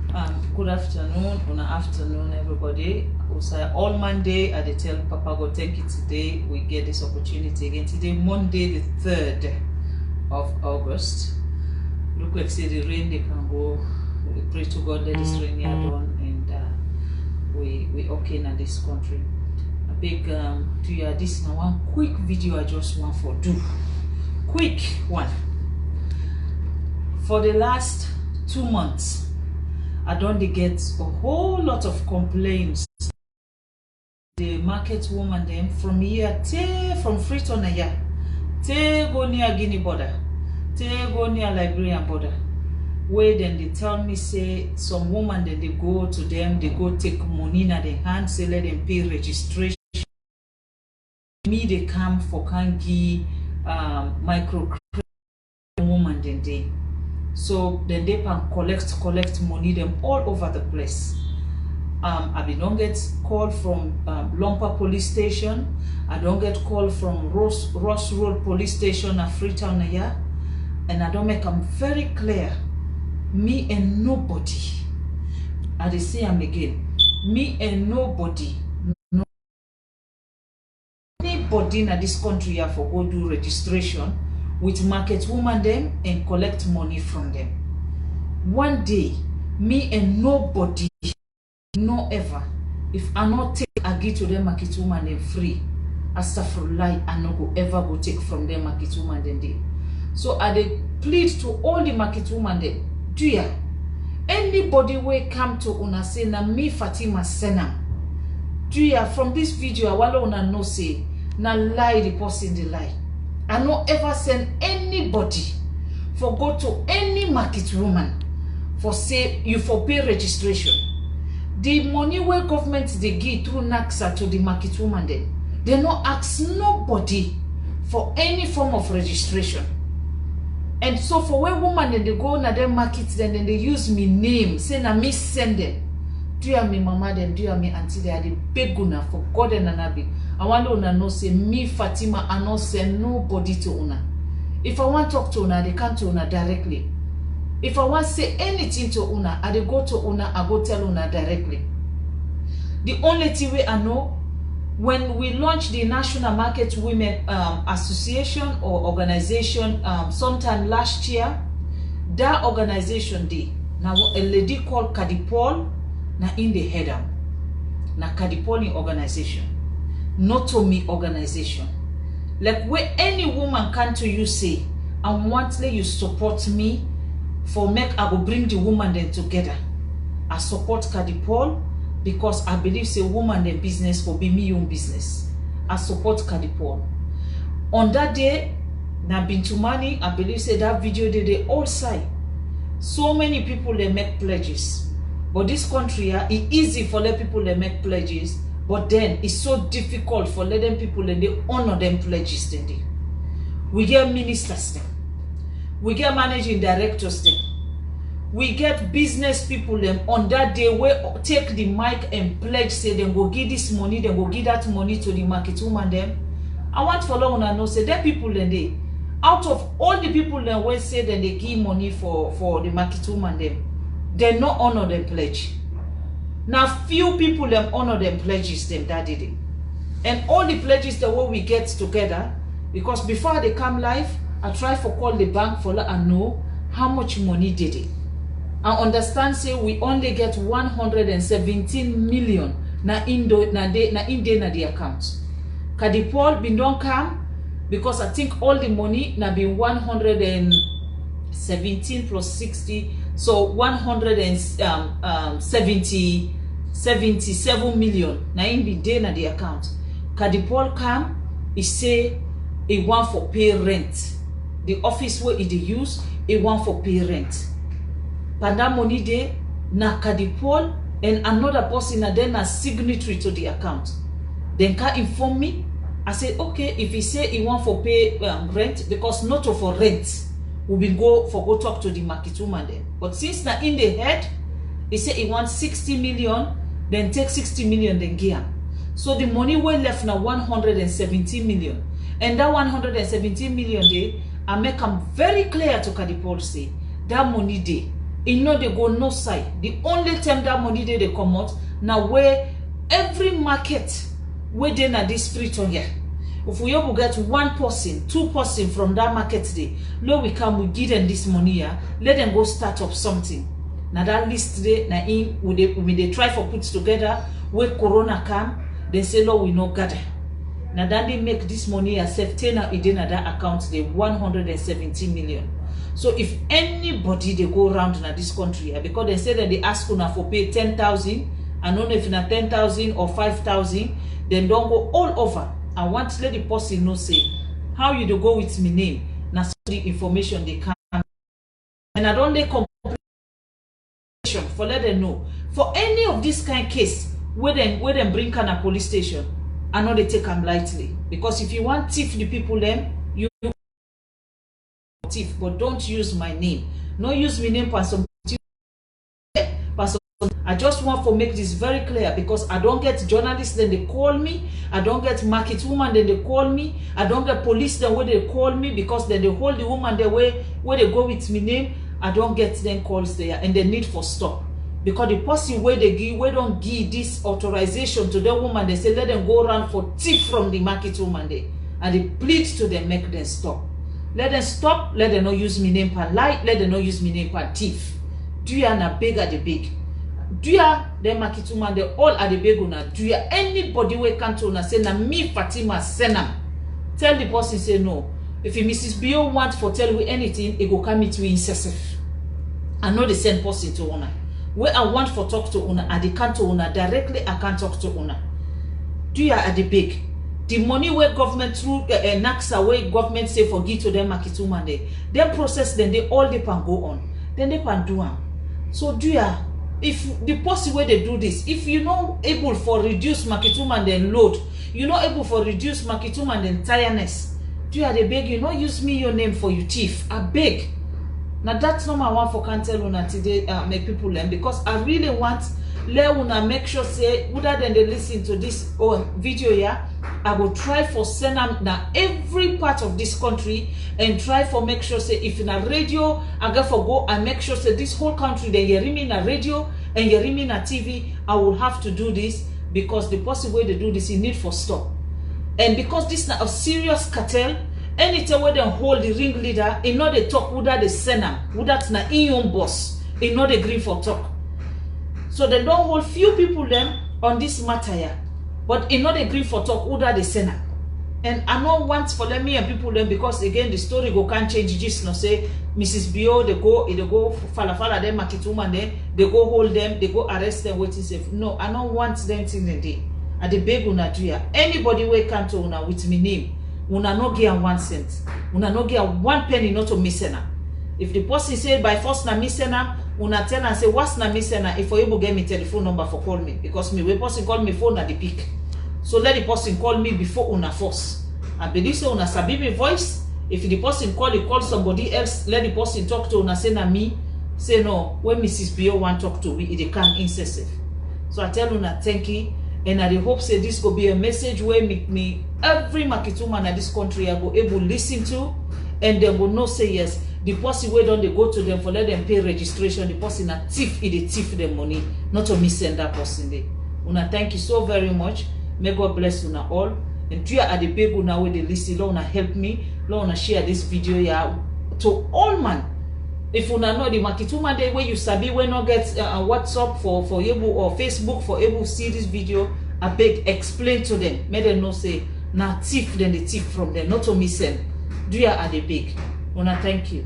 Good afternoon, everybody. All Monday, I tell Papa God, thank you today. We get this opportunity again. Today, Monday, the 3rd of August. Look like say the rain, they can go. We pray to God, let this rain here done, and we okay in this country. A big to you, this now one quick video I just want for do. Quick one. For the last 2 months, I don't get a whole lot of complaints. The market woman them from here, from Freetown here, go near Guinea border, go near Liberian border. Where then they tell me say some woman then they go to them, they go take money in their hand, say let them pay registration. Me they come for Kangi microcredit woman then they. So then they can collect money them all over the place. I don't get call from Lompa police station. I don't get call from Ross Road police station at Freetown here. And I don't make them very clear. Me and nobody. I say I'm again. Me and nobody. No, anybody in this country here for go do registration with market woman them and collect money from them. One day, me and nobody, no ever, if I not take a give to them market woman them free, Astaghfirullah, I no go ever go take from them market woman them day. So I dey plead to all the market woman them, do ya? Anybody will come to una say na me Fatima Sena. Do ya from this video I wala una no say na lie the person the lie. I no ever send anybody for go to any market woman for say you for pay registration. The money where government they give through NAXA to the market woman they no ask nobody for any form of registration. And so for where woman then they go na them markets then they use me name say na me send them. Do ya me mama then do ya me auntie they are the big guna for God and Anabi. I want to know say me Fatima I not send nobody to una. If I want to talk to una, they come to una directly. If I want to say anything to una, I go to una, I go tell una directly. The only thing we I know, when we launched the National Market Women Association or organization sometime last year, that organization day, now a lady called Kadipol, na in the header, na Kadipoli organization, not to me organization. Like where any woman can to you say, I want you support me for make I will bring the woman then together. I support Kadipol because I believe say woman the business for be me own business. I support Kadipol. On that day, na Bintu Mani, I believe say that video they all say. So many people they make pledges. But this country, it's easy for let people they make pledges, but then it's so difficult for let them people and they honor them pledges. Then they. We get ministers then. We get managing directors then. We get business people them on that day where take the mic and pledge say them go give this money, then go give that money to the market woman them. I want for long and know say that people then they out of all the people then will say that they give money for the market woman them. They not honor them pledge. Now few people them honor them pledges them that did it. And all the pledges the way we get together, because before they come live, I try for call the bank for let and know how much money did it. I understand say we only get 117 million na the account. Kadipol bin don't come because I think all the money na been 117 plus 60. So 177 million na in the day na the account. Kadipol come, he say he want for pay rent. The office where he use, he want for pay rent. Panda money day na Kadipol and another person na then a signatory to the account. Then can inform me. I say okay if he say he want for pay rent because not for rent. We will go talk to the market woman then. But since now in the head, he said he wants 60 million, then take 60 million, then give him. So the money we left now 117 million. And that 117 million day, I make them very clear to Kadipol say, that money day, e no dey go no side. The only time that money they come out now where every market wey dey na this street on here. If we able get 1 person, 2 person from that market day, no, we give them this money here. Let them go start up something. Now that list today, now in when they try for put together, where Corona come, they say no, we no gather. Now then they make this money yourself 10 in that account, they 170 million. So if anybody they go around in this country, because they say that they ask una for pay 10,000, I don't know if na 10,000 or 5,000, then don't go all over. I want to let the person know say how you do go with me name. Now the information they can, and I don't let complication for let them know. For any of this kind of case, where them bring can a police station, I know they take them lightly. Because if you want thief the people them, you thief, but don't use my name. No use my name for some. I just want to make this very clear, because I don't get journalists then they call me, I don't get market woman then they call me, I don't get police then where they call me, because then they hold the woman the way where they go with me name. I don't get them calls there, and they need for stop, because the person where they give, where don't give this authorization to the woman, they say let them go around for thief from the market woman there, and they plead to them, make them stop. Let them stop. Let them not use me name per lie. Let them not use me name per thief. Do you na big at the big? Do you the market woman they all are the big una? Do you anybody we come to una say na me Fatima Senam? Tell the person say no. If Mrs. Bio want for tell you anything, it go come it we incessive. I know the same person to una. Where I want for talk to una, I can't to una directly. I can't talk to una. Do you at the big? The money where government through NAXA where government say for give to them market woman they process then they all they can go on. Then they can do them. So do you? If the person where they do this, if you know able for reduce market woman then load, you know able for reduce market woman then tiredness. Do you they beg you not use me your name for you thief? I beg. Now that's not my one for can tell una today make people learn, because I really want let una make sure say other than they listen to this video here, I will try for send them now every part of this country and try for make sure say if in a radio I go for go and make sure say this whole country they hear me in a radio and hear me in a TV. I will have to do this, because the possible way they do this you need for stop. And because this is not a serious cartel, anytime where they hold the ringleader, in know they talk without the sender, without na in your boss, in know they agree for talk. So they don't hold few people them on this matter here, but in know they agree for talk without the sender. And I don't want for them me and people them, because again the story go can't change just no say Mrs. Bio they go fala them market woman then they go hold them, they go arrest them waiting safe. No, I don't want them thing the day. At the beg una do ya. Anybody wey come to una with me name, una no get 1 cent. Una no get 1 penny not to miss her. If the person say by force na miss her, una tell and say what's na miss her. If you able get me telephone number for call me, because me when person call me phone at the pick. So let the person call me before una force. I believe so una sabi me voice. If the person call somebody else, let the person talk to una say na me. Say no, when Mrs. Bio want talk to me, it can incessive. So I tell una thank you. And I hope say this could be a message where me every market woman in this country I go able listen to, and they will not say yes. The person where don't they go to them for let them pay registration, the person a thief, they thief them money, not to me send that person there. Una thank you so very much. May God bless una all. And you are at the big una where they listen, Lord una help me, Lord una share this video here to all man. If una know the market woman day where you sabi when not get WhatsApp for able or Facebook for able see this video, I beg explain to them. Make them know say now thief then the thief from them, not to me send. Do ya at the big. Una thank you.